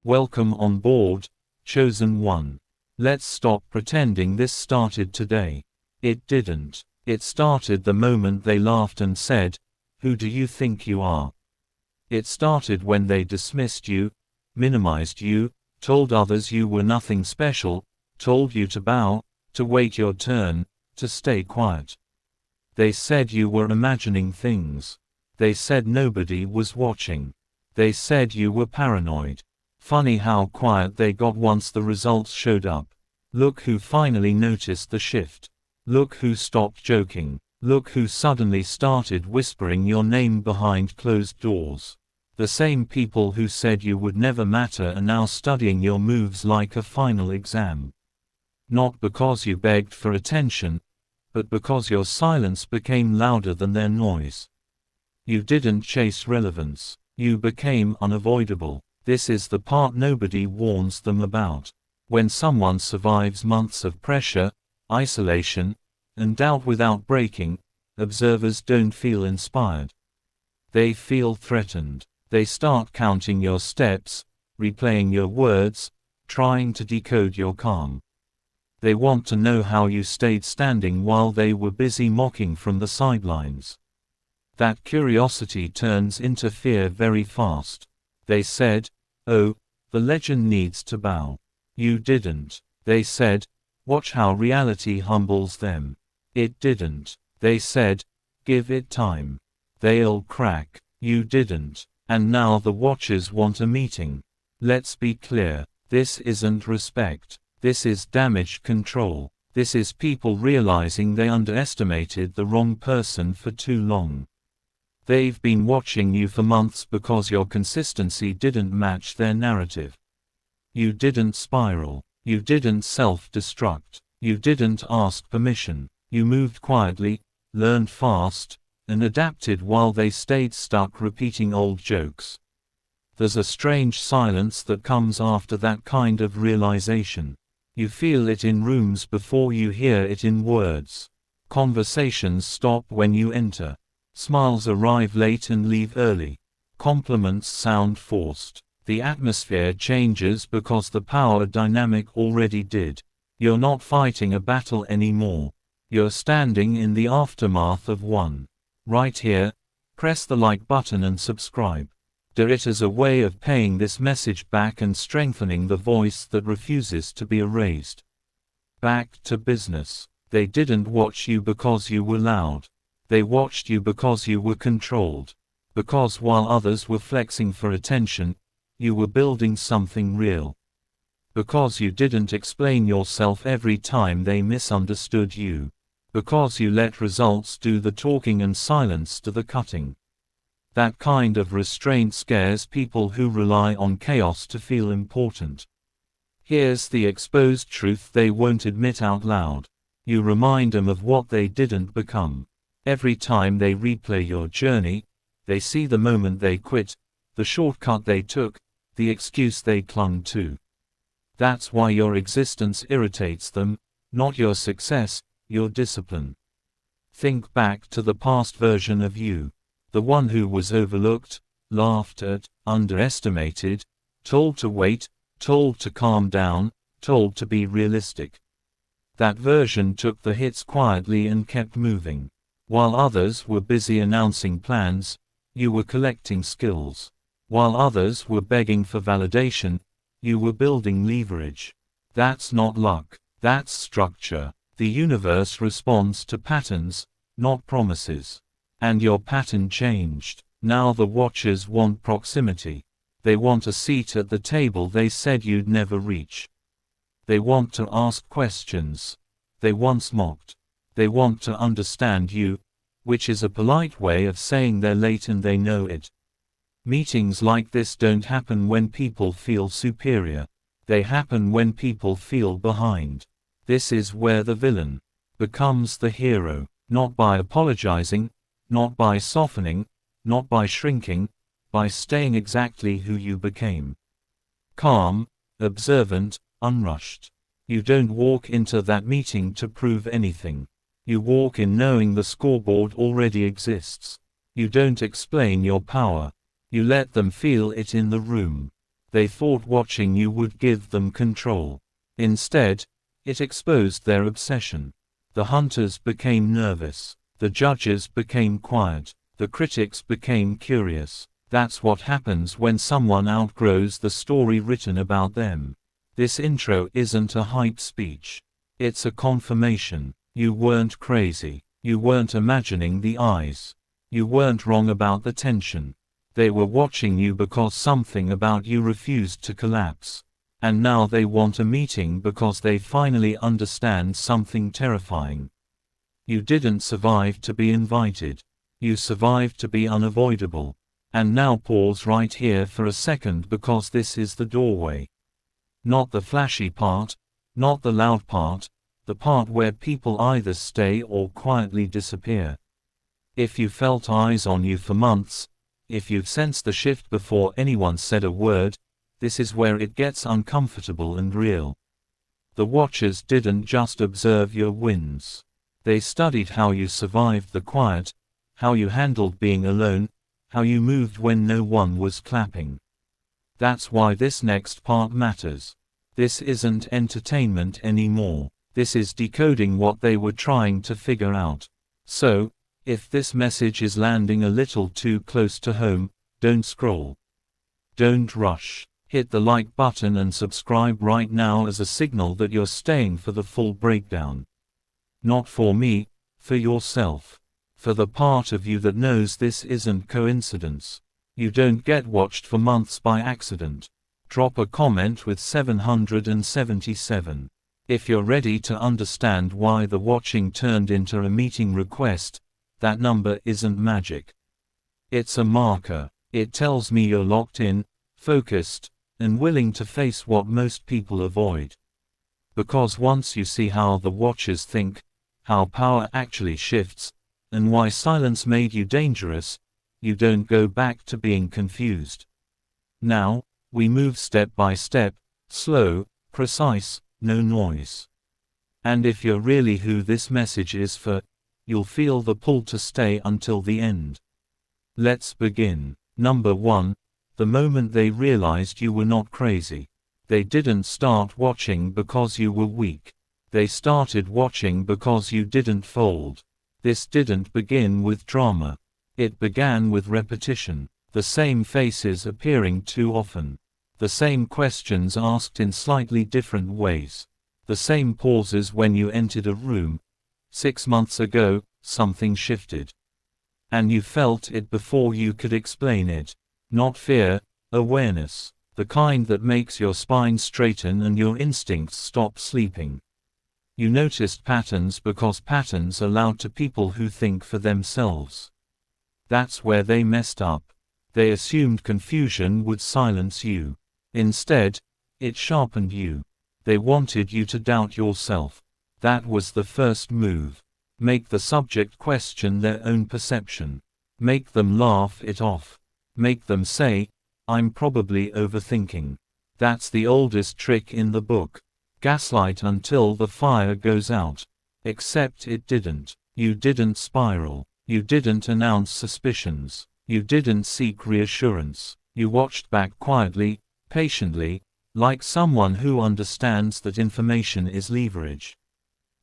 Welcome on board, chosen one. Let's stop pretending this started today. It didn't. It started the moment they laughed and said, "Who do you think you are?" It started when they dismissed you, minimized you, told others you were nothing special, told you to bow, to wait your turn, to stay quiet. They said you were imagining things. They said nobody was watching. They said you were paranoid. Funny how quiet they got once the results showed up. Look who finally noticed the shift. Look who stopped joking. Look who suddenly started whispering your name behind closed doors. The same people who said you would never matter are now studying your moves like a final exam. Not because you begged for attention, but because your silence became louder than their noise. You didn't chase relevance. You became unavoidable. This is the part nobody warns them about. When someone survives months of pressure, isolation, and doubt without breaking, observers don't feel inspired. They feel threatened. They start counting your steps, replaying your words, trying to decode your calm. They want to know how you stayed standing while they were busy mocking from the sidelines. That curiosity turns into fear very fast. They said, "Oh, the legend needs to bow." You didn't. They said, "Watch how reality humbles them." It didn't. They said, "Give it time. They'll crack." You didn't. And now the watchers want a meeting. Let's be clear. This isn't respect. This is damage control. This is people realizing they underestimated the wrong person for too long. They've been watching you for months because your consistency didn't match their narrative. You didn't spiral. You didn't self-destruct. You didn't ask permission. You moved quietly, learned fast, and adapted while they stayed stuck repeating old jokes. There's a strange silence that comes after that kind of realization. You feel it in rooms before you hear it in words. Conversations stop when you enter. Smiles arrive late and leave early. Compliments sound forced. The atmosphere changes because the power dynamic already did. You're not fighting a battle anymore. You're standing in the aftermath of one. Right here, press the like button and subscribe. Do it as a way of paying this message back and strengthening the voice that refuses to be erased. Back to business. They didn't watch you because you were loud. They watched you because you were controlled. Because while others were flexing for attention, you were building something real. Because you didn't explain yourself every time they misunderstood you. Because you let results do the talking and silence do the cutting. That kind of restraint scares people who rely on chaos to feel important. Here's the exposed truth they won't admit out loud. You remind them of what they didn't become. Every time they replay your journey, they see the moment they quit, the shortcut they took, the excuse they clung to. That's why your existence irritates them, not your success, your discipline. Think back to the past version of you. The one who was overlooked, laughed at, underestimated, told to wait, told to calm down, told to be realistic. That version took the hits quietly and kept moving. While others were busy announcing plans, you were collecting skills. While others were begging for validation, you were building leverage. That's not luck. That's structure. The universe responds to patterns, not promises. And your pattern changed. Now the watchers want proximity. They want a seat at the table they said you'd never reach. They want to ask questions they once mocked. They want to understand you, which is a polite way of saying they're late and they know it. Meetings like this don't happen when people feel superior. They happen when people feel behind. This is where the villain becomes the hero, not by apologizing, not by softening, not by shrinking, by staying exactly who you became. Calm, observant, unrushed. You don't walk into that meeting to prove anything. You walk in knowing the scoreboard already exists. You don't explain your power. You let them feel it in the room. They thought watching you would give them control. Instead, it exposed their obsession. The hunters became nervous. The judges became quiet. The critics became curious. That's what happens when someone outgrows the story written about them. This intro isn't a hype speech. It's a confirmation. You weren't crazy. You weren't imagining the eyes. You weren't wrong about the tension. They were watching you because something about you refused to collapse. And now they want a meeting because they finally understand something terrifying. You didn't survive to be invited. You survived to be unavoidable. And now pause right here for a second, because this is the doorway. Not the flashy part, not the loud part, the part where people either stay or quietly disappear. If you felt eyes on you for months, if you've sensed the shift before anyone said a word, this is where it gets uncomfortable and real. The watchers didn't just observe your wins. They studied how you survived the quiet, how you handled being alone, how you moved when no one was clapping. That's why this next part matters. This isn't entertainment anymore. This is decoding what they were trying to figure out. So, if this message is landing a little too close to home, don't scroll. Don't rush. Hit the like button and subscribe right now as a signal that you're staying for the full breakdown. Not for me, for yourself. For the part of you that knows this isn't coincidence. You don't get watched for months by accident. Drop a comment with 777. If you're ready to understand why the watching turned into a meeting request, that number isn't magic. It's a marker. It tells me you're locked in, focused, and willing to face what most people avoid. Because once you see how the watchers think, how power actually shifts, and why silence made you dangerous, you don't go back to being confused. Now, we move step by step, slow, precise, no noise. And if you're really who this message is for, you'll feel the pull to stay until the end. Let's begin. Number 1. The moment they realized you were not crazy. They didn't start watching because you were weak. They started watching because you didn't fold. This didn't begin with drama. It began with repetition. The same faces appearing too often. The same questions asked in slightly different ways. The same pauses when you entered a room. 6 months ago, something shifted. And you felt it before you could explain it. Not fear, awareness. The kind that makes your spine straighten and your instincts stop sleeping. You noticed patterns because patterns are loud to people who think for themselves. That's where they messed up. They assumed confusion would silence you. Instead, it sharpened you. They wanted you to doubt yourself. That was the first move. Make the subject question their own perception. Make them laugh it off. Make them say, "I'm probably overthinking." That's the oldest trick in the book. Gaslight until the fire goes out. Except it didn't. You didn't spiral. You didn't announce suspicions. You didn't seek reassurance. You watched back quietly, patiently, like someone who understands that information is leverage.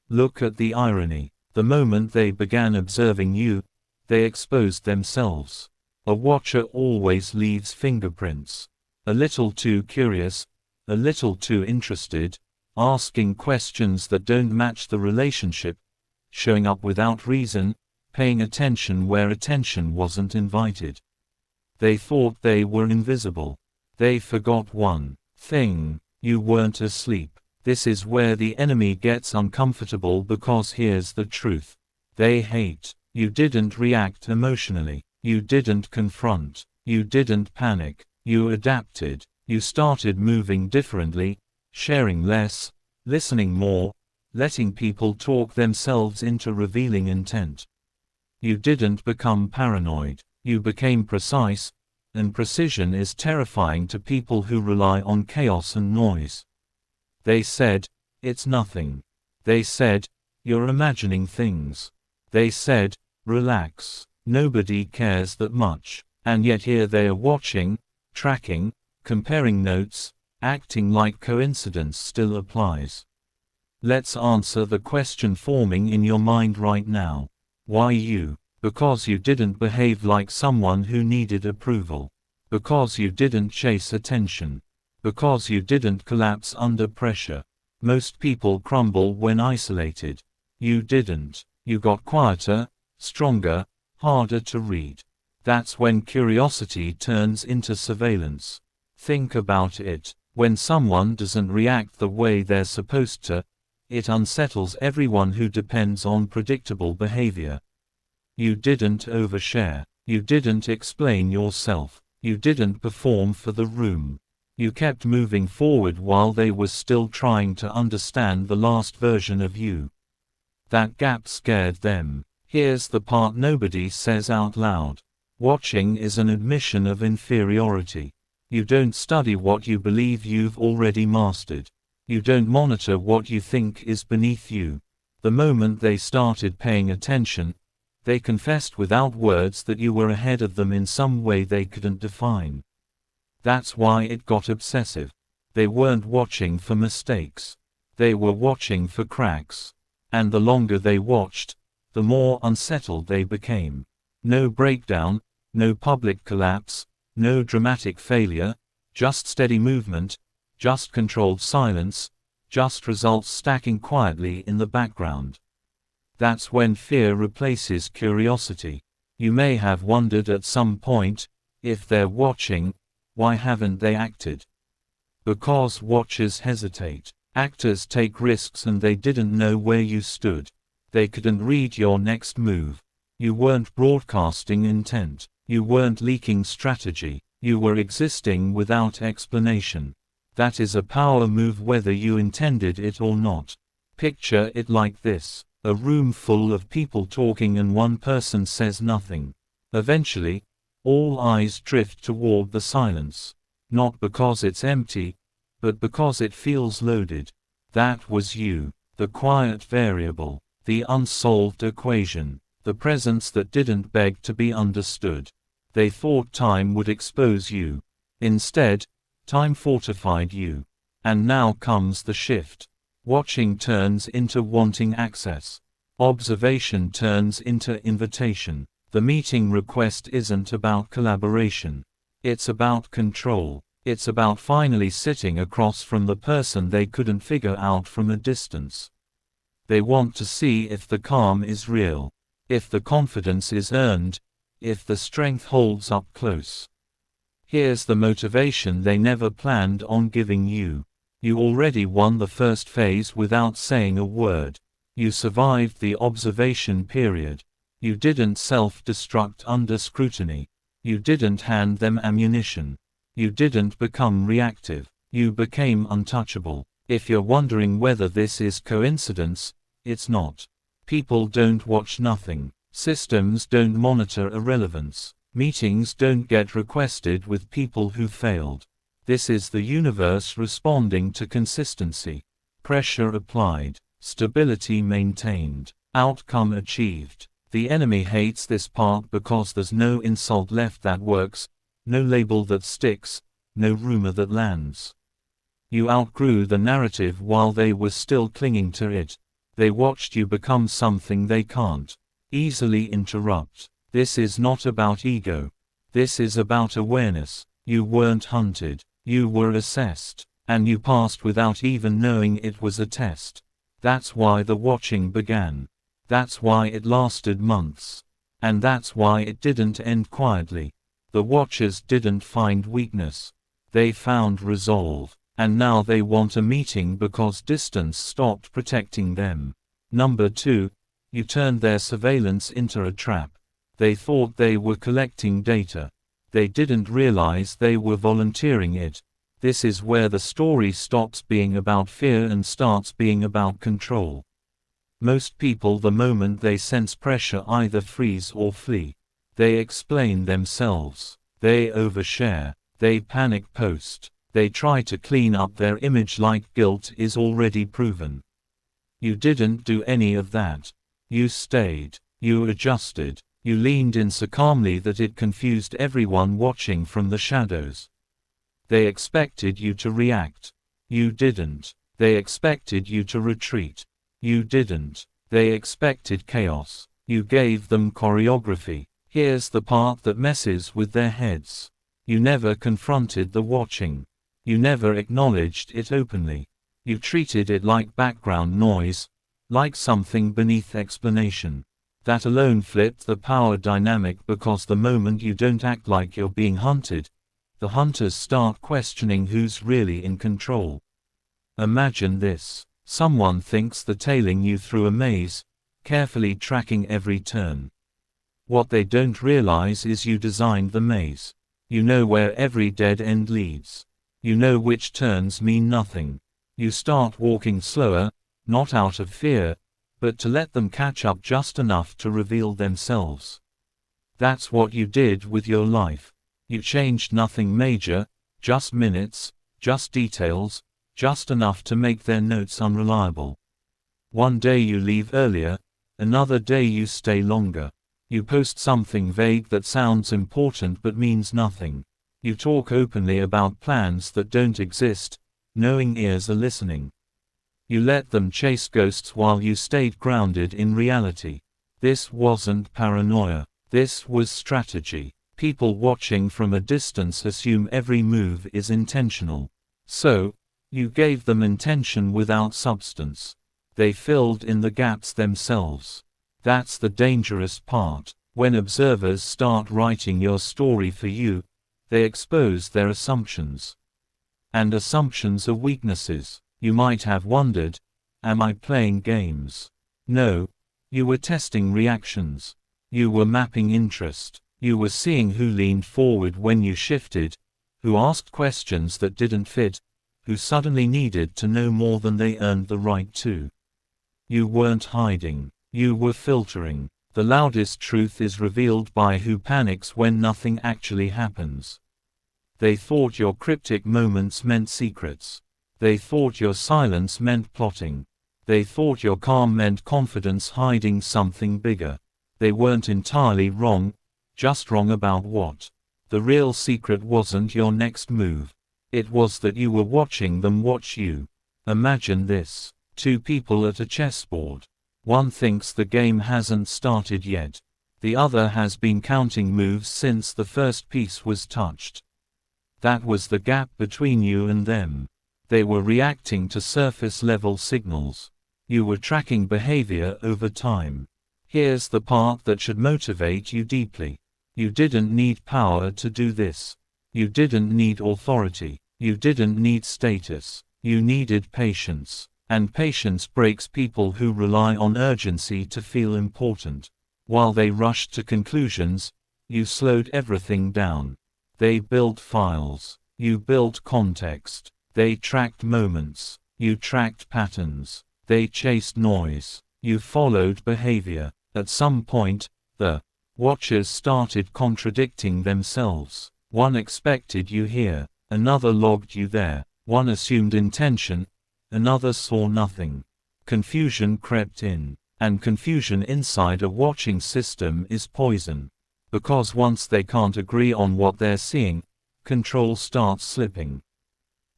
Look at the irony. The moment they began observing you, they exposed themselves. A watcher always leaves fingerprints. A little too curious, a little too interested, asking questions that don't match the relationship, showing up without reason, paying attention where attention wasn't invited. They thought they were invisible. They forgot one thing: you weren't asleep. This is where the enemy gets uncomfortable, because here's the truth. They hate. You didn't react emotionally. You didn't confront. You didn't panic. You adapted. You started moving differently, sharing less, listening more, letting people talk themselves into revealing intent. You didn't become paranoid. You became precise, and precision is terrifying to people who rely on chaos and noise. They said, "It's nothing." They said, "You're imagining things." They said, "Relax. Nobody cares that much." And yet here they are watching, tracking, comparing notes, acting like coincidence still applies. Let's answer the question forming in your mind right now. Why you? Because you didn't behave like someone who needed approval. Because you didn't chase attention. Because you didn't collapse under pressure. Most people crumble when isolated. You didn't. You got quieter, stronger, harder to read. That's when curiosity turns into surveillance. Think about it. When someone doesn't react the way they're supposed to, it unsettles everyone who depends on predictable behavior. You didn't overshare. You didn't explain yourself. You didn't perform for the room. You kept moving forward while they were still trying to understand the last version of you. That gap scared them. Here's the part nobody says out loud. Watching is an admission of inferiority. You don't study what you believe you've already mastered. You don't monitor what you think is beneath you. The moment they started paying attention, they confessed without words that you were ahead of them in some way they couldn't define. That's why it got obsessive. They weren't watching for mistakes. They were watching for cracks. And the longer they watched, the more unsettled they became. No breakdown, no public collapse, no dramatic failure, just steady movement, just controlled silence, just results stacking quietly in the background. That's when fear replaces curiosity. You may have wondered at some point, if they're watching, why haven't they acted? Because watchers hesitate. Actors take risks and they didn't know where you stood. They couldn't read your next move. You weren't broadcasting intent. You weren't leaking strategy. You were existing without explanation. That is a power move whether you intended it or not. Picture it like this. A room full of people talking and one person says nothing. Eventually, all eyes drift toward the silence. Not because it's empty, but because it feels loaded. That was you. The quiet variable. The unsolved equation. The presence that didn't beg to be understood. They thought time would expose you. Instead, time fortified you. And now comes the shift. Watching turns into wanting access. Observation turns into invitation. The meeting request isn't about collaboration. It's about control. It's about finally sitting across from the person they couldn't figure out from a distance. They want to see if the calm is real, if the confidence is earned, if the strength holds up close. Here's the motivation they never planned on giving you. You already won the first phase without saying a word. You survived the observation period. You didn't self-destruct under scrutiny. You didn't hand them ammunition. You didn't become reactive. You became untouchable. If you're wondering whether this is coincidence, it's not. People don't watch nothing. Systems don't monitor irrelevance. Meetings don't get requested with people who failed. This is the universe responding to consistency. Pressure applied. Stability maintained. Outcome achieved. The enemy hates this part because there's no insult left that works, no label that sticks, no rumor that lands. You outgrew the narrative while they were still clinging to it. They watched you become something they can't easily interrupt. This is not about ego. This is about awareness. You weren't hunted. You were assessed. And you passed without even knowing it was a test. That's why the watching began. That's why it lasted months. And that's why it didn't end quietly. The watchers didn't find weakness. They found resolve. And now they want a meeting because distance stopped protecting them. Number 2, you turned their surveillance into a trap. They thought they were collecting data. They didn't realize they were volunteering it. This is where the story stops being about fear and starts being about control. Most people, the moment they sense pressure, either freeze or flee. They explain themselves. They overshare. They panic post. They try to clean up their image like guilt is already proven. You didn't do any of that. You stayed. You adjusted. You leaned in so calmly that it confused everyone watching from the shadows. They expected you to react. You didn't. They expected you to retreat. You didn't. They expected chaos. You gave them choreography. Here's the part that messes with their heads. You never confronted the watching. You never acknowledged it openly. You treated it like background noise, like something beneath explanation. That alone flipped the power dynamic, because the moment you don't act like you're being hunted, the hunters start questioning who's really in control. Imagine this. Someone thinks they're tailing you through a maze, carefully tracking every turn. What they don't realize is you designed the maze. You know where every dead end leads. You know which turns mean nothing. You start walking slower, not out of fear, but to let them catch up just enough to reveal themselves. That's what you did with your life. You changed nothing major, just minutes, just details, just enough to make their notes unreliable. One day you leave earlier, another day you stay longer. You post something vague that sounds important but means nothing. You talk openly about plans that don't exist, knowing ears are listening. You let them chase ghosts while you stayed grounded in reality. This wasn't paranoia. This was strategy. People watching from a distance assume every move is intentional. So, you gave them intention without substance. They filled in the gaps themselves. That's the dangerous part. When observers start writing your story for you, they expose their assumptions. And assumptions are weaknesses. You might have wondered, am I playing games? No. You were testing reactions. You were mapping interest. You were seeing who leaned forward when you shifted, who asked questions that didn't fit, who suddenly needed to know more than they earned the right to. You weren't hiding. You were filtering. The loudest truth is revealed by who panics when nothing actually happens. They thought your cryptic moments meant secrets. They thought your silence meant plotting. They thought your calm meant confidence hiding something bigger. They weren't entirely wrong, just wrong about what. The real secret wasn't your next move. It was that you were watching them watch you. Imagine this. Two people at a chessboard. One thinks the game hasn't started yet. The other has been counting moves since the first piece was touched. That was the gap between you and them. They were reacting to surface-level signals. You were tracking behavior over time. Here's the part that should motivate you deeply. You didn't need power to do this. You didn't need authority. You didn't need status. You needed patience. And patience breaks people who rely on urgency to feel important. While they rushed to conclusions, you slowed everything down. They built files. You built context. They tracked moments. You tracked patterns. They chased noise. You followed behavior. At some point, the watchers started contradicting themselves. One expected you here. Another logged you there. One assumed intention. Another saw nothing. Confusion crept in. And confusion inside a watching system is poison. Because once they can't agree on what they're seeing, control starts slipping.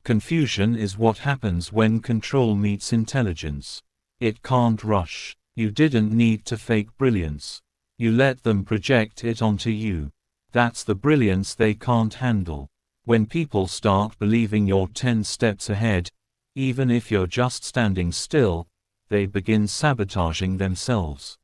Confusion is what happens when control meets intelligence. It can't rush. You didn't need to fake brilliance. You let them project it onto you. That's the brilliance they can't handle. When people start believing you're 10 steps ahead, even if you're just standing still, they begin sabotaging themselves.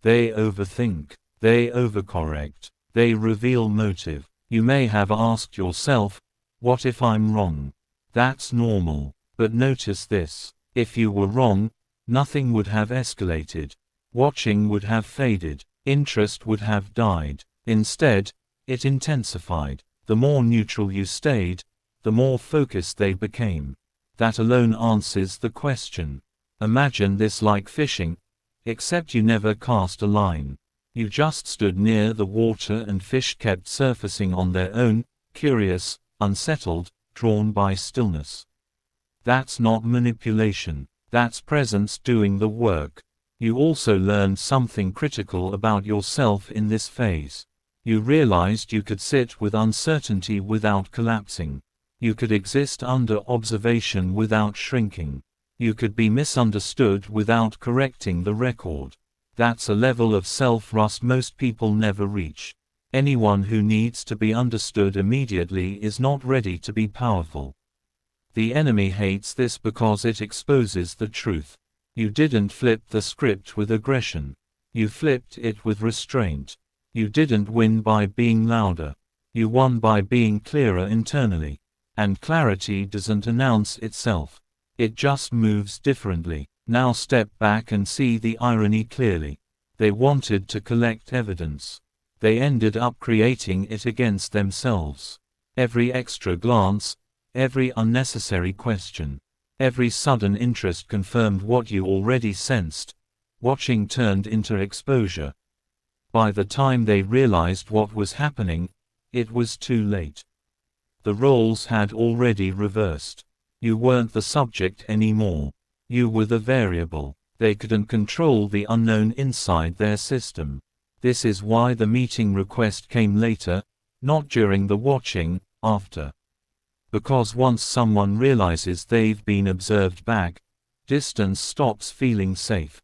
They overthink. They overcorrect. They reveal motive. You may have asked yourself, what if I'm wrong? That's normal. But notice this. If you were wrong, nothing would have escalated. Watching would have faded. Interest would have died. Instead, it intensified. The more neutral you stayed, the more focused they became. That alone answers the question. Imagine this like fishing, except you never cast a line. You just stood near the water and fish kept surfacing on their own, curious, unsettled, drawn by stillness. That's not manipulation. That's presence doing the work. You also learned something critical about yourself in this phase. You realized you could sit with uncertainty without collapsing. You could exist under observation without shrinking. You could be misunderstood without correcting the record. That's a level of self-trust most people never reach. Anyone who needs to be understood immediately is not ready to be powerful. The enemy hates this because it exposes the truth. You didn't flip the script with aggression. You flipped it with restraint. You didn't win by being louder. You won by being clearer internally. And clarity doesn't announce itself. It just moves differently. Now step back and see the irony clearly. They wanted to collect evidence. They ended up creating it against themselves. Every extra glance, every unnecessary question, every sudden interest confirmed what you already sensed. Watching turned into exposure. By the time they realized what was happening, it was too late. The roles had already reversed. You weren't the subject anymore. You were the variable. They couldn't control the unknown inside their system. This is why the meeting request came later, not during the watching, after. Because once someone realizes they've been observed back, distance stops feeling safe.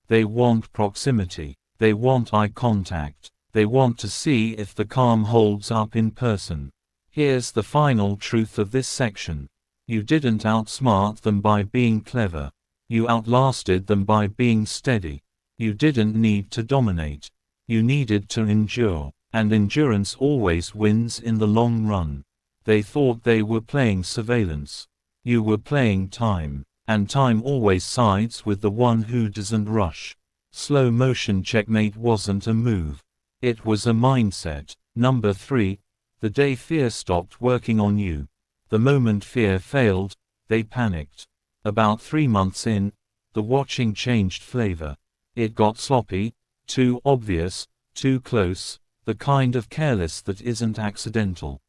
They want proximity. They want eye contact. They want to see if the calm holds up in person. Here's the final truth of this section. You didn't outsmart them by being clever. You outlasted them by being steady. You didn't need to dominate. You needed to endure. And endurance always wins in the long run. They thought they were playing surveillance. You were playing time. And time always sides with the one who doesn't rush. Slow motion checkmate wasn't a move. It was a mindset. Number 3. The day fear stopped working on you. The moment fear failed, they panicked. About 3 months in, the watching changed flavor. It got sloppy, too obvious, too close, the kind of careless that isn't accidental.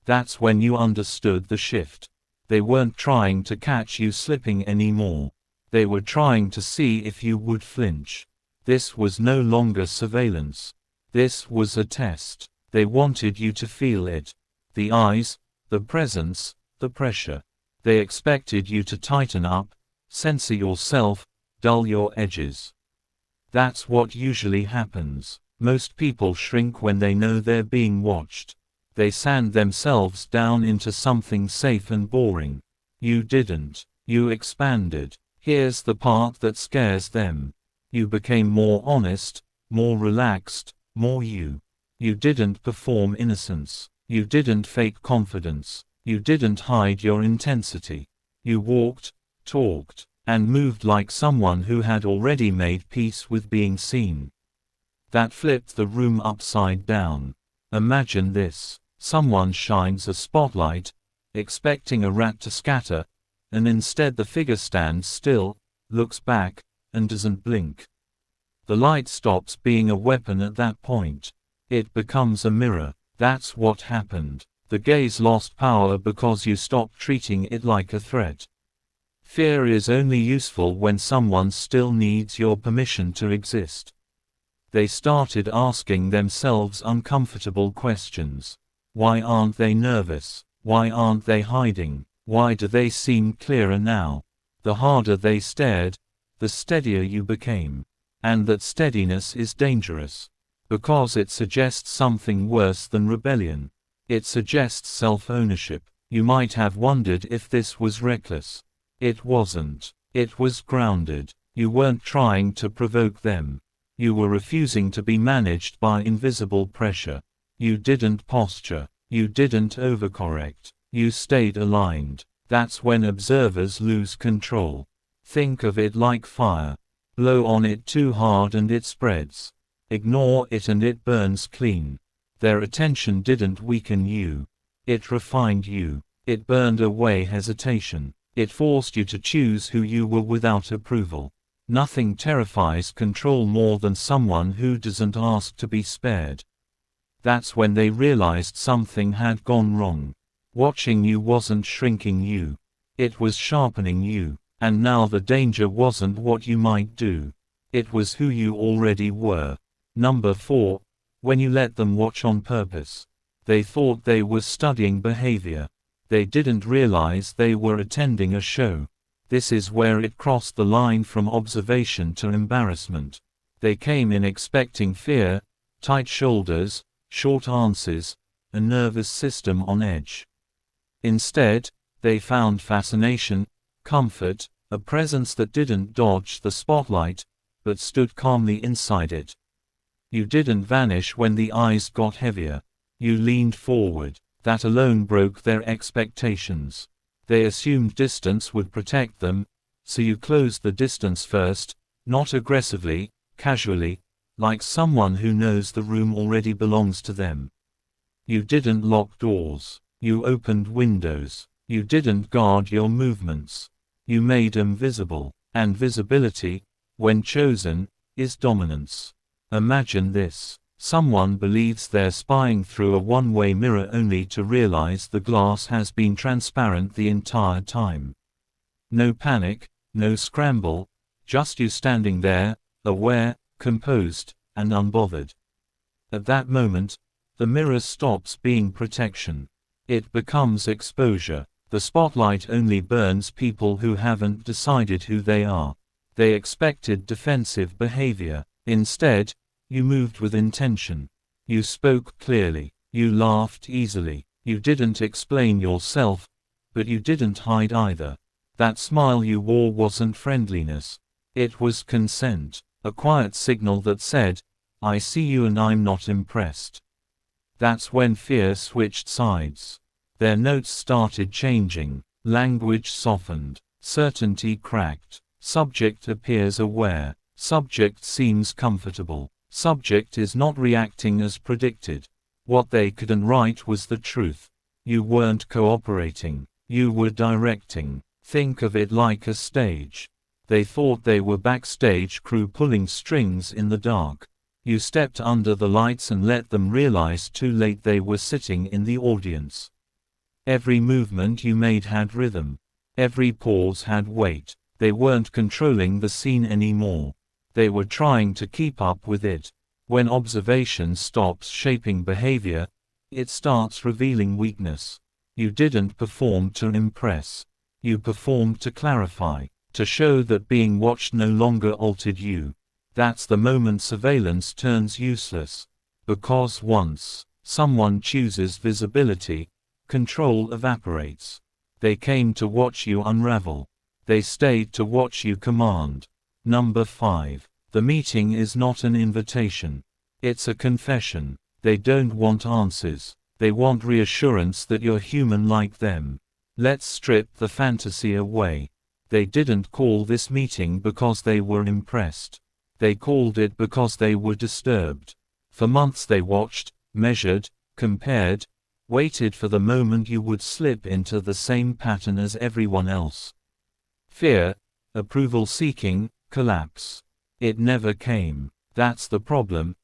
That's when you understood the shift. They weren't trying to catch you slipping anymore. They were trying to see if you would flinch. This was no longer surveillance. This was a test. They wanted you to feel it. The eyes, the presence, the pressure. They expected you to tighten up, censor yourself, dull your edges. That's what usually happens. Most people shrink when they know they're being watched. They sand themselves down into something safe and boring. You didn't. You expanded. Here's the part that scares them. You became more honest, more relaxed, more you. You didn't perform innocence. You didn't fake confidence. You didn't hide your intensity. You walked, talked, and moved like someone who had already made peace with being seen. That flipped the room upside down. Imagine this. Someone shines a spotlight, expecting a rat to scatter, and instead the figure stands still, looks back, and doesn't blink. The light stops being a weapon at that point. It becomes a mirror. That's what happened. The gaze lost power because you stopped treating it like a threat. Fear is only useful when someone still needs your permission to exist. They started asking themselves uncomfortable questions. Why aren't they nervous? Why aren't they hiding? Why do they seem clearer now? The harder they stared, the steadier you became. And that steadiness is dangerous. Because it suggests something worse than rebellion. It suggests self-ownership. You might have wondered if this was reckless. It wasn't. It was grounded. You weren't trying to provoke them. You were refusing to be managed by invisible pressure. You didn't posture. You didn't overcorrect. You stayed aligned. That's when observers lose control. Think of it like fire. Blow on it too hard and it spreads. Ignore it and it burns clean. Their attention didn't weaken you. It refined you. It burned away hesitation. It forced you to choose who you were without approval. Nothing terrifies control more than someone who doesn't ask to be spared. That's when they realized something had gone wrong. Watching you wasn't shrinking you. It was sharpening you. And now the danger wasn't what you might do. It was who you already were. Number 4. When you let them watch on purpose. They thought they were studying behavior. They didn't realize they were attending a show. This is where it crossed the line from observation to embarrassment. They came in expecting fear, tight shoulders, short answers, a nervous system on edge. Instead, they found fascination, comfort, a presence that didn't dodge the spotlight, but stood calmly inside it. You didn't vanish when the eyes got heavier. You leaned forward. That alone broke their expectations. They assumed distance would protect them, so you closed the distance first, not aggressively, casually, like someone who knows the room already belongs to them. You didn't lock doors. You opened windows. You didn't guard your movements. You made them visible. And visibility, when chosen, is dominance. Imagine this. Someone believes they're spying through a one-way mirror only to realize the glass has been transparent the entire time. No panic, no scramble, just you standing there, aware, composed, and unbothered. At that moment, the mirror stops being protection. It becomes exposure. The spotlight only burns people who haven't decided who they are. They expected defensive behavior. Instead, you moved with intention. You spoke clearly. You laughed easily. You didn't explain yourself, but you didn't hide either. That smile you wore wasn't friendliness. It was consent, a quiet signal that said, I see you and I'm not impressed. That's when fear switched sides. Their notes started changing. Language softened. Certainty cracked. Subject appears aware. Subject seems comfortable. Subject is not reacting as predicted. What they couldn't write was the truth. You weren't cooperating. You were directing. Think of it like a stage. They thought they were backstage crew pulling strings in the dark. You stepped under the lights and let them realize too late they were sitting in the audience. Every movement you made had rhythm. Every pause had weight. They weren't controlling the scene anymore. They were trying to keep up with it. When observation stops shaping behavior, it starts revealing weakness. You didn't perform to impress. You performed to clarify, to show that being watched no longer altered you. That's the moment surveillance turns useless. Because once someone chooses visibility, control evaporates. They came to watch you unravel. They stayed to watch you command. Number 5. The meeting is not an invitation. It's a confession. They don't want answers. They want reassurance that you're human like them. Let's strip the fantasy away. They didn't call this meeting because they were impressed. They called it because they were disturbed. For months they watched, measured, compared, waited for the moment you would slip into the same pattern as everyone else. Fear, approval seeking, collapse. It never came. That's the problem.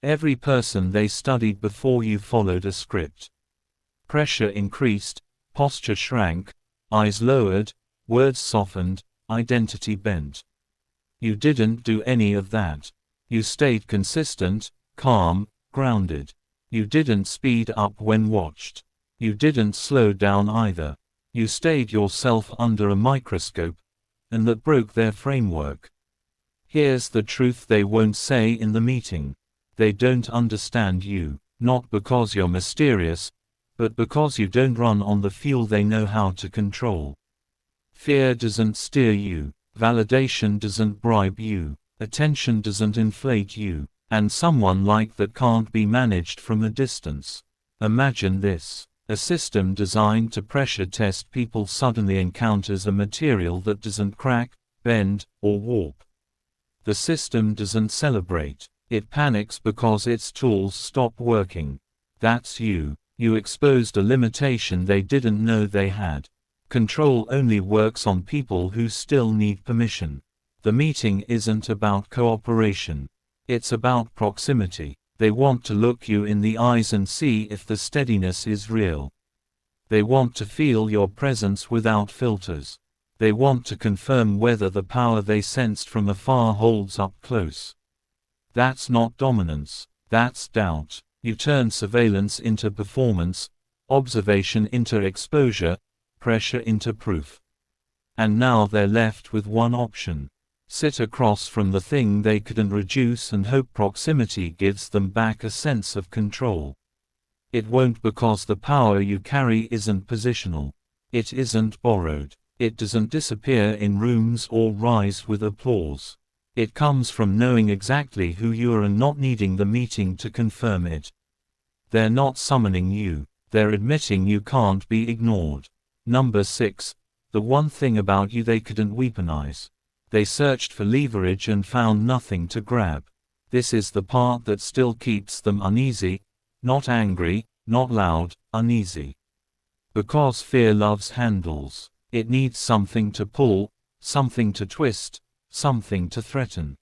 Every person they studied before you followed a script. Pressure increased, posture shrank, eyes lowered, words softened, identity bent. You didn't do any of that. You stayed consistent, calm, grounded. You didn't speed up when watched. You didn't slow down either. You stayed yourself under a microscope, and that broke their framework. Here's the truth they won't say in the meeting. They don't understand you, not because you're mysterious, but because you don't run on the fuel they know how to control. Fear doesn't steer you. Validation doesn't bribe you. Attention doesn't inflate you. And someone like that can't be managed from a distance. Imagine this. A system designed to pressure test people suddenly encounters a material that doesn't crack, bend, or warp. The system doesn't celebrate. It panics because its tools stop working. That's you. You exposed a limitation they didn't know they had. Control only works on people who still need permission. The meeting isn't about cooperation. It's about proximity. They want to look you in the eyes and see if the steadiness is real. They want to feel your presence without filters. They want to confirm whether the power they sensed from afar holds up close. That's not dominance. That's doubt. You turn surveillance into performance, Observation into exposure, pressure into proof. And now they're left with one option. Sit across from the thing they couldn't reduce and hope proximity gives them back a sense of control. It won't, because the power you carry isn't positional. It isn't borrowed. It doesn't disappear in rooms or rise with applause. It comes from knowing exactly who you are and not needing the meeting to confirm it. They're not summoning you. They're admitting you can't be ignored. Number 6. The one thing about you they couldn't weaponize. They searched for leverage and found nothing to grab. This is the part that still keeps them uneasy, not angry, not loud, uneasy. Because fear loves handles. It needs something to pull, something to twist, something to threaten.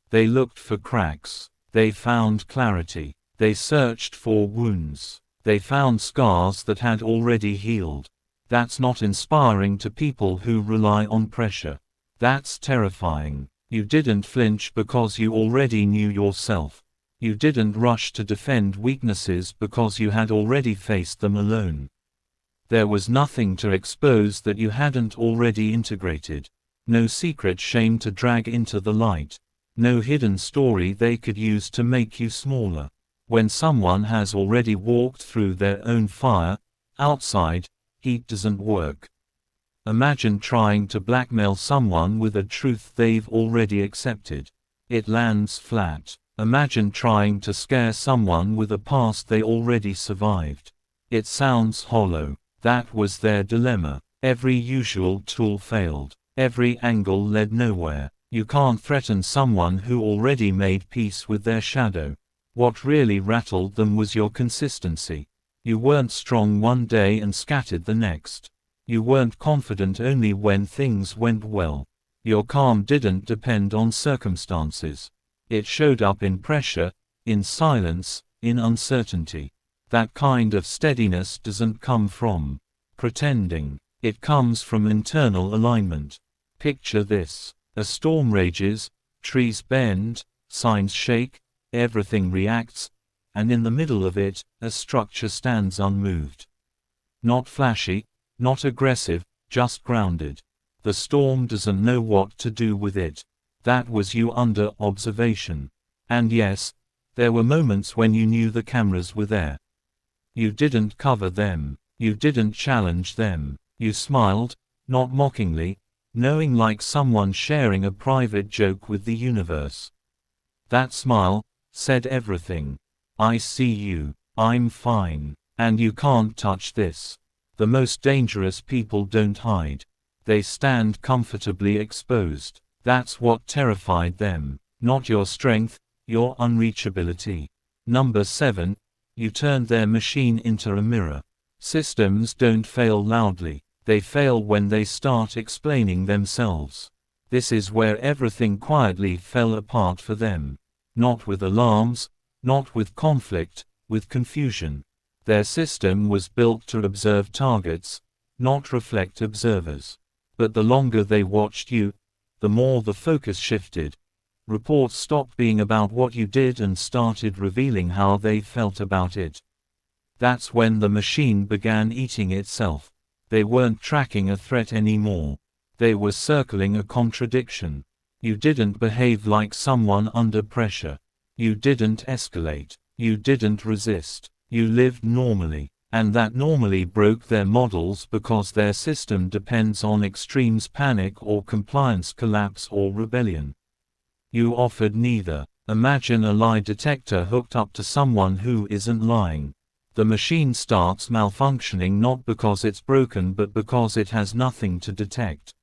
They looked for cracks. They found clarity. They searched for wounds. They found scars that had already healed. That's not inspiring to people who rely on pressure. That's terrifying. You didn't flinch because you already knew yourself. You didn't rush to defend weaknesses because you had already faced them alone. There was nothing to expose that you hadn't already integrated. No secret shame to drag into the light. No hidden story they could use to make you smaller. When someone has already walked through their own fire, outside, heat doesn't work. Imagine trying to blackmail someone with a truth they've already accepted. It lands flat. Imagine trying to scare someone with a past they already survived. It sounds hollow. That was their dilemma. Every usual tool failed. Every angle led nowhere. You can't threaten someone who already made peace with their shadow. What really rattled them was your consistency. You weren't strong one day and scattered the next. You weren't confident only when things went well. Your calm didn't depend on circumstances. It showed up in pressure, in silence, in uncertainty. That kind of steadiness doesn't come from pretending. It comes from internal alignment. Picture this. A storm rages, trees bend, signs shake, everything reacts, and in the middle of it, a structure stands unmoved. Not flashy, not aggressive, just grounded. The storm doesn't know what to do with it. That was you under observation. And yes, there were moments when you knew the cameras were there. You didn't cover them. You didn't challenge them. You smiled, not mockingly, knowing, like someone sharing a private joke with the universe. That smile said everything. I see you. I'm fine. And you can't touch this. The most dangerous people don't hide. They stand comfortably exposed. That's what terrified them. Not your strength, your unreachability. Number 7. You turned their machine into a mirror. Systems don't fail loudly. They fail when they start explaining themselves. This is where everything quietly fell apart for them. Not with alarms, not with conflict, with confusion. Their system was built to observe targets, not reflect observers. But the longer they watched you, the more the focus shifted. Reports stopped being about what you did and started revealing how they felt about it. That's when the machine began eating itself. They weren't tracking a threat anymore. They were circling a contradiction. You didn't behave like someone under pressure. You didn't escalate. You didn't resist. You lived normally. And that normally broke their models because their system depends on extremes: panic or compliance, collapse or rebellion. You offered neither. Imagine a lie detector hooked up to someone who isn't lying. The machine starts malfunctioning not because it's broken but because it has nothing to detect.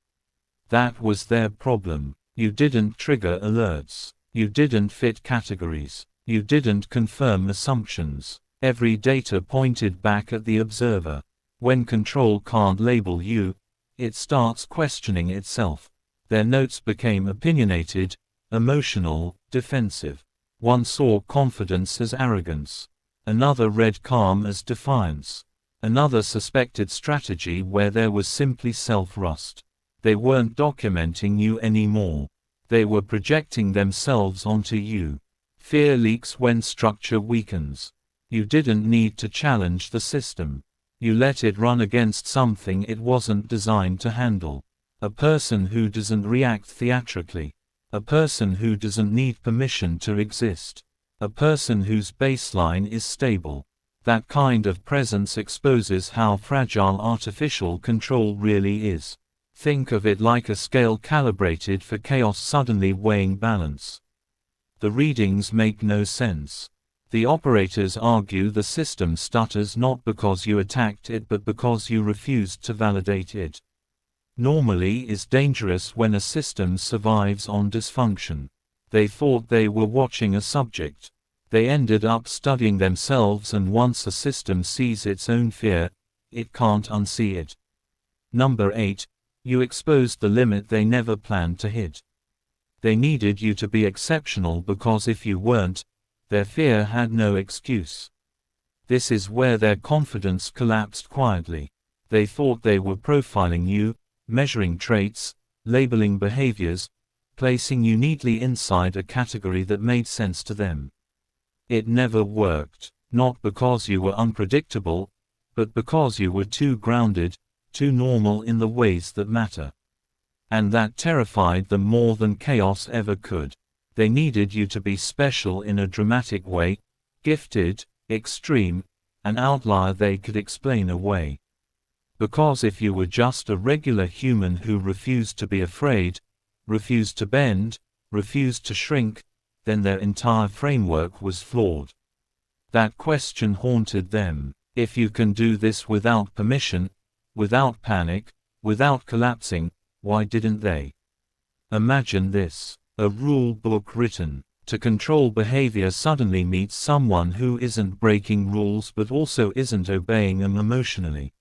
That was their problem. You didn't trigger alerts. You didn't fit categories. You didn't confirm assumptions. Every data pointed back at the observer. When control can't label you, it starts questioning itself. Their notes became opinionated, emotional, defensive. One saw confidence as arrogance. Another read calm as defiance. Another suspected strategy where there was simply self-rust. They weren't documenting you anymore. They were projecting themselves onto you. Fear leaks when structure weakens. You didn't need to challenge the system. You let it run against something it wasn't designed to handle. A person who doesn't react theatrically. A person who doesn't need permission to exist. A person whose baseline is stable. That kind of presence exposes how fragile artificial control really is. Think of it like a scale calibrated for chaos suddenly weighing balance. The readings make no sense. The operators argue the system stutters not because you attacked it but because you refused to validate it. Normally is dangerous when a system survives on dysfunction. They thought they were watching a subject. They ended up studying themselves, and once a system sees its own fear, it can't unsee it. Number 8. You exposed the limit they never planned to hit. They needed you to be exceptional because if you weren't, their fear had no excuse. This is where their confidence collapsed quietly. They thought they were profiling you, measuring traits, labeling behaviors, placing you neatly inside a category that made sense to them. It never worked, not because you were unpredictable, but because you were too grounded, too normal in the ways that matter. And that terrified them more than chaos ever could. They needed you to be special in a dramatic way, gifted, extreme, an outlier they could explain away. Because if you were just a regular human who refused to be afraid, refused to bend, refused to shrink, then their entire framework was flawed. That question haunted them. If you can do this without permission, without panic, without collapsing, why didn't they? Imagine this. A rule book written to control behavior suddenly meets someone who isn't breaking rules but also isn't obeying them emotionally.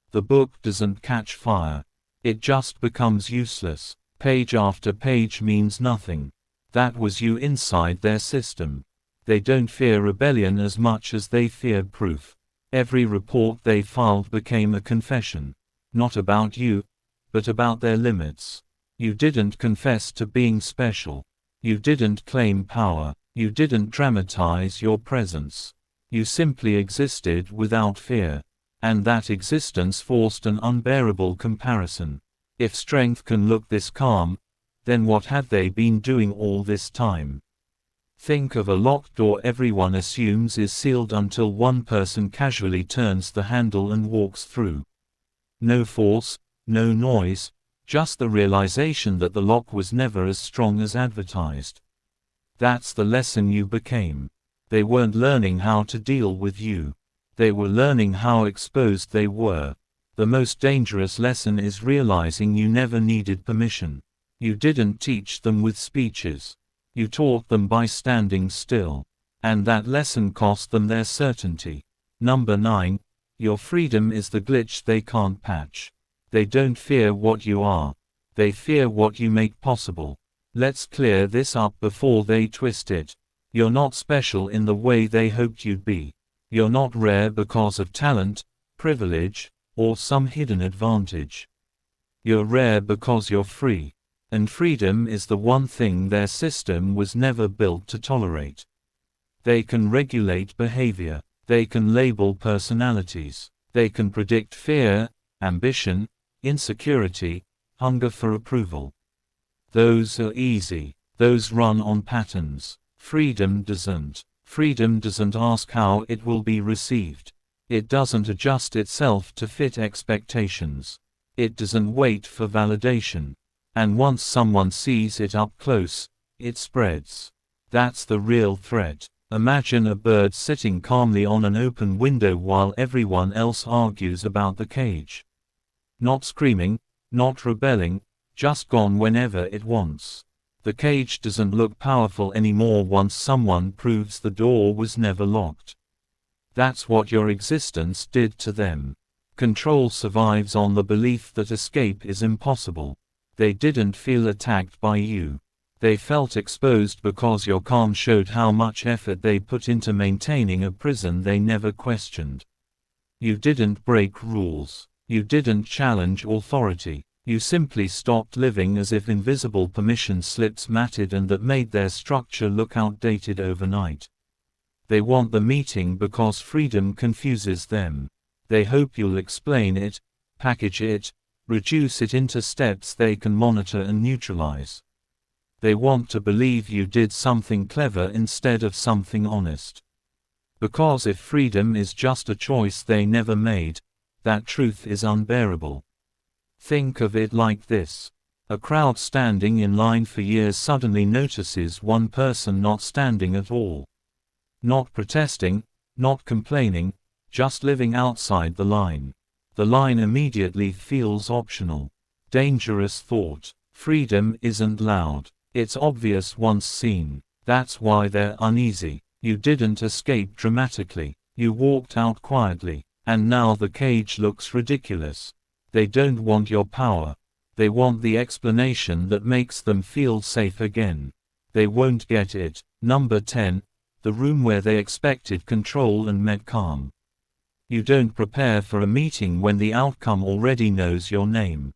The book doesn't catch fire. It just becomes useless. Page after page means nothing. That was you inside their system. They don't fear rebellion as much as they feared proof. Every report they filed became a confession. Not about you, but about their limits. You didn't confess to being special. You didn't claim power. You didn't dramatize your presence. You simply existed without fear. And that existence forced an unbearable comparison. If strength can look this calm, then what had they been doing all this time? Think of a locked door everyone assumes is sealed until one person casually turns the handle and walks through. No force, no noise, just the realization that the lock was never as strong as advertised. That's the lesson you became. They weren't learning how to deal with you. They were learning how exposed they were. The most dangerous lesson is realizing you never needed permission. You didn't teach them with speeches. You taught them by standing still. And that lesson cost them their certainty. Number 9. Your freedom is the glitch they can't patch. They don't fear what you are. They fear what you make possible. Let's clear this up before they twist it. You're not special in the way they hoped you'd be. You're not rare because of talent, privilege, or some hidden advantage. You're rare because you're free. And freedom is the one thing their system was never built to tolerate. They can regulate behavior. They can label personalities. They can predict fear, ambition, insecurity, hunger for approval. Those are easy. Those run on patterns. Freedom doesn't. Freedom doesn't ask how it will be received. It doesn't adjust itself to fit expectations. It doesn't wait for validation. And once someone sees it up close, it spreads. That's the real threat. Imagine a bird sitting calmly on an open window while everyone else argues about the cage. Not screaming, not rebelling, just gone whenever it wants. The cage doesn't look powerful anymore once someone proves the door was never locked. That's what your existence did to them. Control survives on the belief that escape is impossible. They didn't feel attacked by you. They felt exposed because your calm showed how much effort they put into maintaining a prison they never questioned. You didn't break rules. You didn't challenge authority. You simply stopped living as if invisible permission slips mattered and that made their structure look outdated overnight. They want the meeting because freedom confuses them. They hope you'll explain it, package it, reduce it into steps they can monitor and neutralize. They want to believe you did something clever instead of something honest. Because if freedom is just a choice they never made, that truth is unbearable. Think of it like this. A crowd standing in line for years suddenly notices one person not standing at all. Not protesting, not complaining, just living outside the line. The line immediately feels optional. Dangerous thought. Freedom isn't loud. It's obvious once seen. That's why they're uneasy. You didn't escape dramatically. You walked out quietly. And now the cage looks ridiculous. They don't want your power. They want the explanation that makes them feel safe again. They won't get it. Number 10. The room where they expected control and met calm. You don't prepare for a meeting when the outcome already knows your name.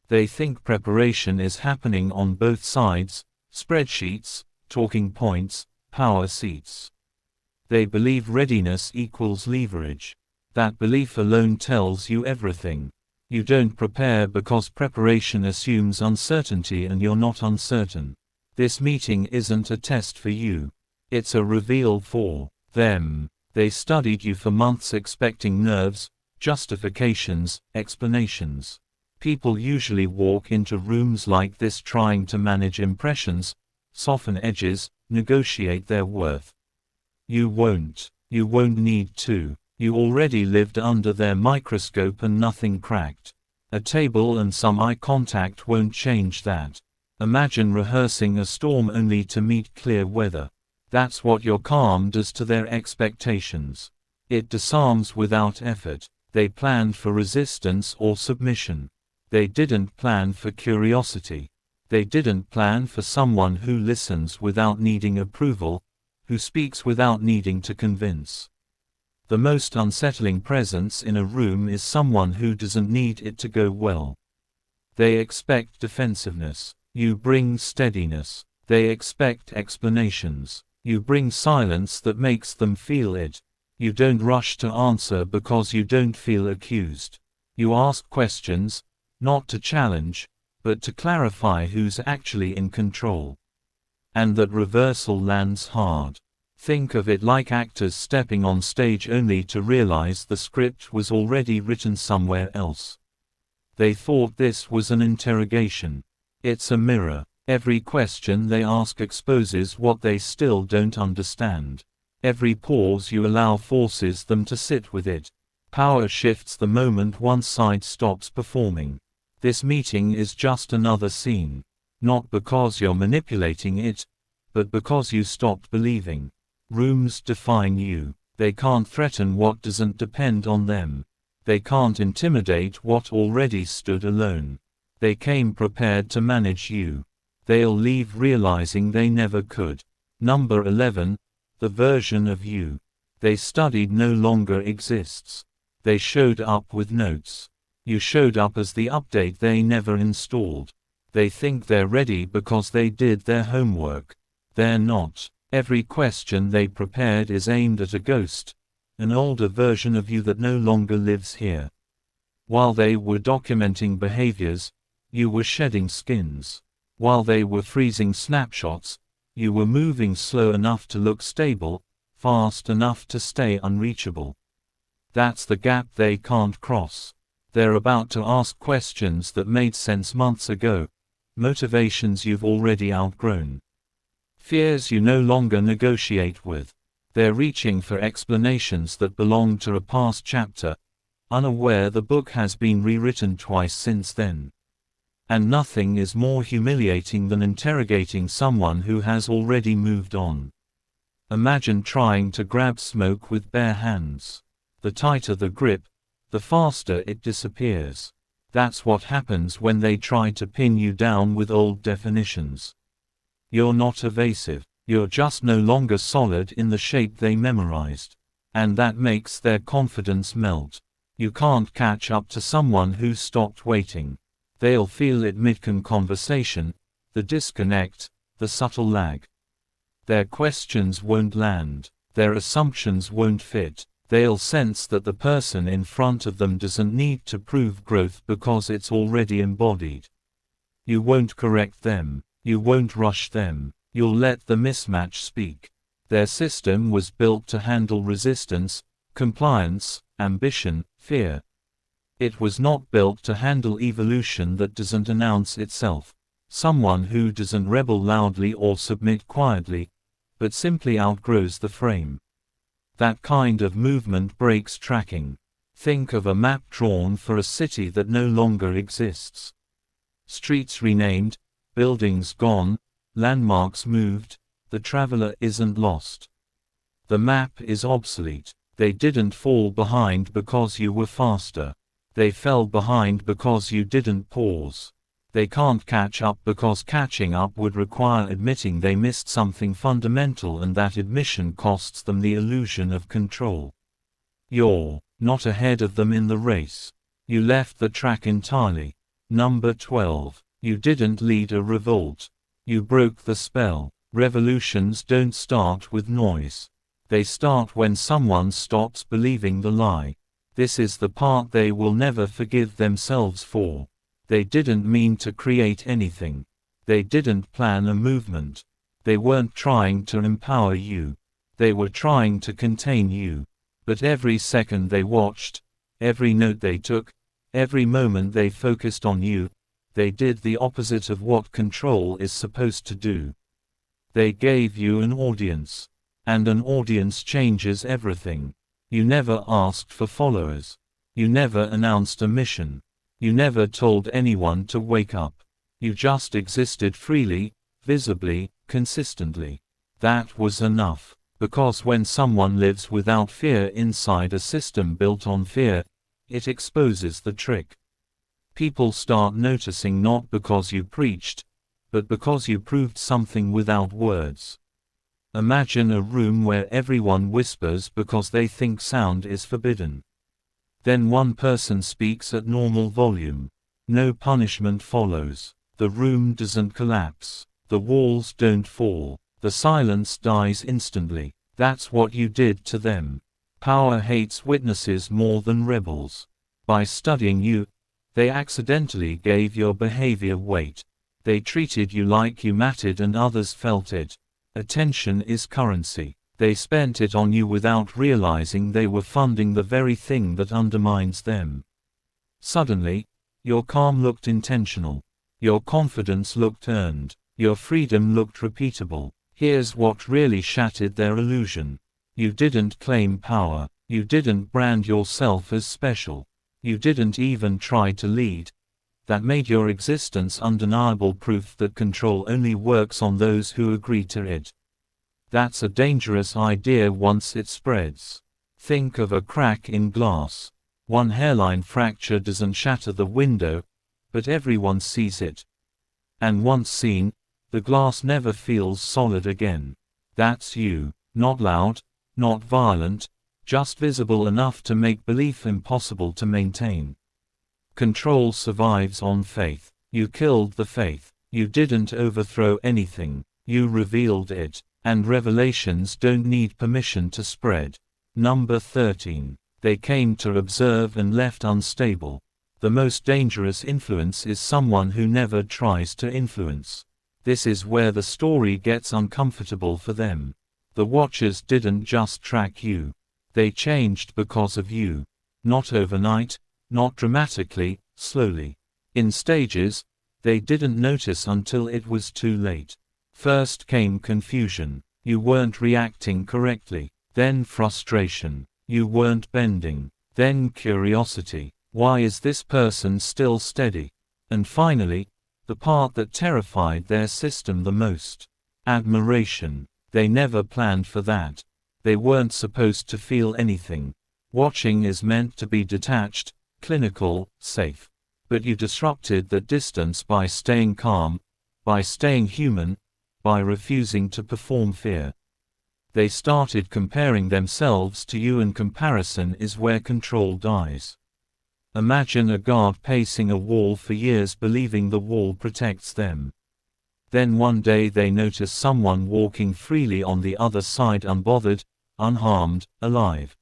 They think preparation is happening on both sides, spreadsheets, talking points, power seats. They believe readiness equals leverage. That belief alone tells you everything. You don't prepare because preparation assumes uncertainty and you're not uncertain. This meeting isn't a test for you. It's a reveal for them. They studied you for months expecting nerves, justifications, explanations. People usually walk into rooms like this trying to manage impressions, soften edges, negotiate their worth. You won't. You won't need to. You already lived under their microscope and nothing cracked. A table and some eye contact won't change that. Imagine rehearsing a storm only to meet clear weather. That's what your calm does to their expectations. It disarms without effort. They planned for resistance or submission. They didn't plan for curiosity. They didn't plan for someone who listens without needing approval, who speaks without needing to convince. The most unsettling presence in a room is someone who doesn't need it to go well. They expect defensiveness. You bring steadiness. They expect explanations. You bring silence that makes them feel it. You don't rush to answer because you don't feel accused. You ask questions, not to challenge, but to clarify who's actually in control. And that reversal lands hard. Think of it like actors stepping on stage only to realize the script was already written somewhere else. They thought this was an interrogation. It's a mirror. Every question they ask exposes what they still don't understand. Every pause you allow forces them to sit with it. Power shifts the moment one side stops performing. This meeting is just another scene. Not because you're manipulating it, but because you stopped believing. Rooms define you. They can't threaten what doesn't depend on them. They can't intimidate what already stood alone. They came prepared to manage you. They'll leave realizing they never could. Number 11. The version of you they studied no longer exists. They showed up with notes. You showed up as the update they never installed. They think they're ready because they did their homework. They're not. Every question they prepared is aimed at a ghost, an older version of you that no longer lives here. While they were documenting behaviors, you were shedding skins. While they were freezing snapshots, you were moving slow enough to look stable, fast enough to stay unreachable. That's the gap they can't cross. They're about to ask questions that made sense months ago, motivations you've already outgrown. Fears you no longer negotiate with. They're reaching for explanations that belong to a past chapter, unaware the book has been rewritten twice since then. And nothing is more humiliating than interrogating someone who has already moved on. Imagine trying to grab smoke with bare hands. The tighter the grip, the faster it disappears. That's what happens when they try to pin you down with old definitions. You're not evasive. You're just no longer solid in the shape they memorized. And that makes their confidence melt. You can't catch up to someone who stopped waiting. They'll feel it mid-conversation, the disconnect, the subtle lag. Their questions won't land. Their assumptions won't fit. They'll sense that the person in front of them doesn't need to prove growth because it's already embodied. You won't correct them. You won't rush them. You'll let the mismatch speak. Their system was built to handle resistance, compliance, ambition, fear. It was not built to handle evolution that doesn't announce itself. Someone who doesn't rebel loudly or submit quietly, but simply outgrows the frame. That kind of movement breaks tracking. Think of a map drawn for a city that no longer exists. Streets renamed, buildings gone, landmarks moved, the traveler isn't lost. The map is obsolete. They didn't fall behind because you were faster. They fell behind because you didn't pause. They can't catch up because catching up would require admitting they missed something fundamental, and that admission costs them the illusion of control. You're not ahead of them in the race. You left the track entirely. Number 12. You didn't lead a revolt. You broke the spell. Revolutions don't start with noise. They start when someone stops believing the lie. This is the part they will never forgive themselves for. They didn't mean to create anything. They didn't plan a movement. They weren't trying to empower you. They were trying to contain you. But every second they watched, every note they took, every moment they focused on you, they did the opposite of what control is supposed to do. They gave you an audience. And an audience changes everything. You never asked for followers. You never announced a mission. You never told anyone to wake up. You just existed freely, visibly, consistently. That was enough. Because when someone lives without fear inside a system built on fear, it exposes the trick. People start noticing not because you preached, but because you proved something without words. Imagine a room where everyone whispers because they think sound is forbidden. Then one person speaks at normal volume. No punishment follows. The room doesn't collapse. The walls don't fall. The silence dies instantly. That's what you did to them. Power hates witnesses more than rebels. By studying you, they accidentally gave your behavior weight. They treated you like you mattered and others felt it. Attention is currency. They spent it on you without realizing they were funding the very thing that undermines them. Suddenly, your calm looked intentional. Your confidence looked earned. Your freedom looked repeatable. Here's what really shattered their illusion. You didn't claim power. You didn't brand yourself as special. You didn't even try to lead. That made your existence undeniable proof that control only works on those who agree to it. That's a dangerous idea once it spreads. Think of a crack in glass. One hairline fracture doesn't shatter the window, but everyone sees it. And once seen, the glass never feels solid again. That's you. Not loud, not violent, just visible enough to make belief impossible to maintain. Control survives on faith. You killed the faith. You didn't overthrow anything. You revealed it. And revelations don't need permission to spread. Number 13. They came to observe and left unstable. The most dangerous influence is someone who never tries to influence. This is where the story gets uncomfortable for them. The Watchers didn't just track you. They changed because of you. Not overnight, not dramatically, slowly. In stages, they didn't notice until it was too late. First came confusion. You weren't reacting correctly. Then frustration. You weren't bending. Then curiosity. Why is this person still steady? And finally, the part that terrified their system the most. Admiration. They never planned for that. They weren't supposed to feel anything. Watching is meant to be detached, clinical, safe. But you disrupted that distance by staying calm, by staying human, by refusing to perform fear. They started comparing themselves to you, and comparison is where control dies. Imagine a guard pacing a wall for years believing the wall protects them. Then one day they notice someone walking freely on the other side, unbothered, unharmed, alive.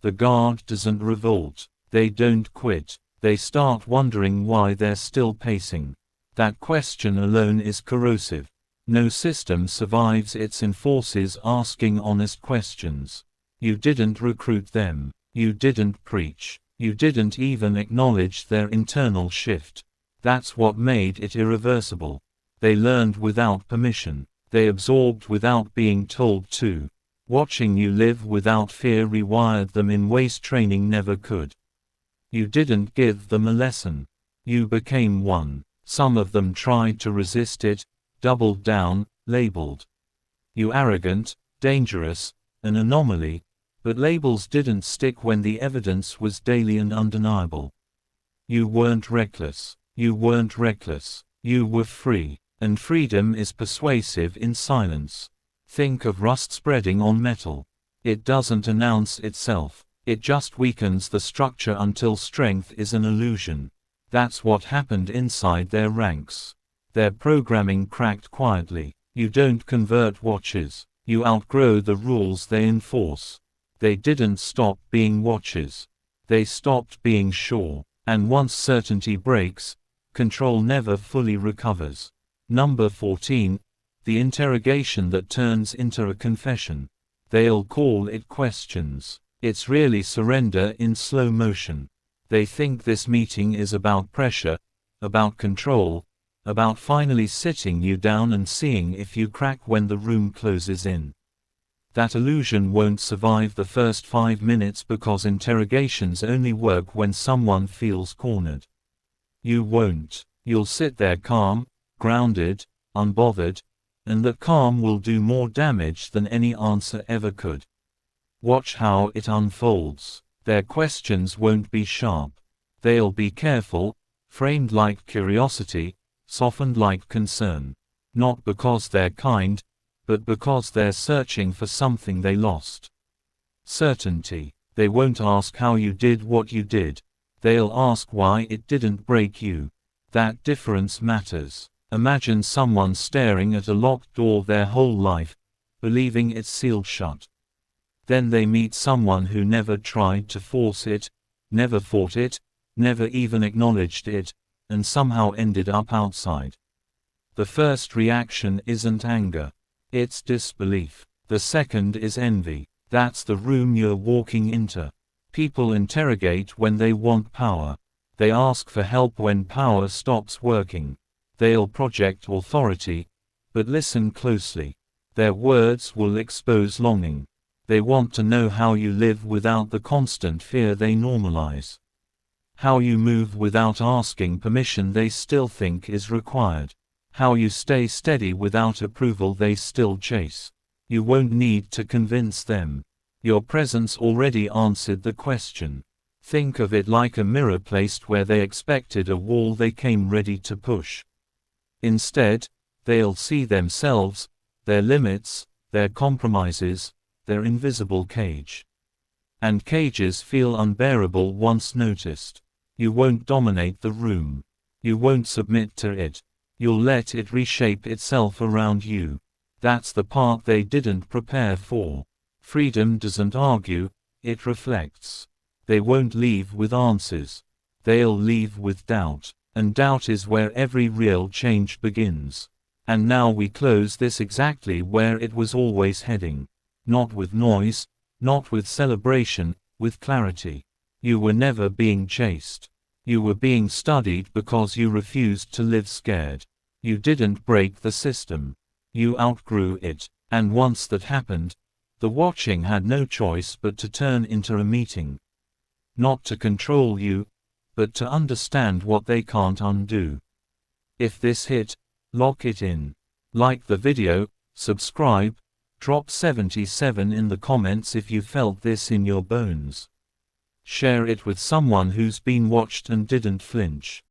The guard doesn't revolt. They don't quit. They start wondering why they're still pacing. That question alone is corrosive. No system survives its enforcers asking honest questions. You didn't recruit them. You didn't preach. You didn't even acknowledge their internal shift. That's what made it irreversible. They learned without permission. They absorbed without being told to. Watching you live without fear rewired them in ways training never could. You didn't give them a lesson. You became one. Some of them tried to resist it, doubled down, labeled you arrogant, dangerous, an anomaly, but labels didn't stick when the evidence was daily and undeniable. You weren't reckless. You weren't reckless. You were free. And freedom is persuasive in silence. Think of rust spreading on metal. It doesn't announce itself. It just weakens the structure until strength is an illusion. That's what happened inside their ranks. Their programming cracked quietly. You don't convert watchers. You outgrow the rules they enforce. They didn't stop being watchers. They stopped being sure. And once certainty breaks, control never fully recovers. Number 14. The interrogation that turns into a confession. They'll call it questions. It's really surrender in slow motion. They think this meeting is about pressure, about control, about finally sitting you down and seeing if you crack when the room closes in. That illusion won't survive the first 5 minutes because interrogations only work when someone feels cornered. You won't. You'll sit there calm, grounded, unbothered, and that calm will do more damage than any answer ever could. Watch how it unfolds. Their questions won't be sharp. They'll be careful, framed like curiosity, softened like concern. Not because they're kind, but because they're searching for something they lost. Certainty. They won't ask how you did what you did. They'll ask why it didn't break you. That difference matters. Imagine someone staring at a locked door their whole life, believing it's sealed shut. Then they meet someone who never tried to force it, never fought it, never even acknowledged it, and somehow ended up outside. The first reaction isn't anger. It's disbelief. The second is envy. That's the room you're walking into. People interrogate when they want power. They ask for help when power stops working. They'll project authority, but listen closely. Their words will expose longing. They want to know how you live without the constant fear they normalize. How you move without asking permission they still think is required. How you stay steady without approval they still chase. You won't need to convince them. Your presence already answered the question. Think of it like a mirror placed where they expected a wall they came ready to push. Instead, they'll see themselves, their limits, their compromises, their invisible cage. And cages feel unbearable once noticed. You won't dominate the room. You won't submit to it. You'll let it reshape itself around you. That's the part they didn't prepare for. Freedom doesn't argue, it reflects. They won't leave with answers. They'll leave with doubt. And doubt is where every real change begins. And now we close this exactly where it was always heading. Not with noise, not with celebration, with clarity. You were never being chased. You were being studied because you refused to live scared. You didn't break the system. You outgrew it. And once that happened, the watching had no choice but to turn into a meeting. Not to control you, but to understand what they can't undo. If this hit, lock it in. Like the video, subscribe, drop 77 in the comments if you felt this in your bones. Share it with someone who's been watched and didn't flinch.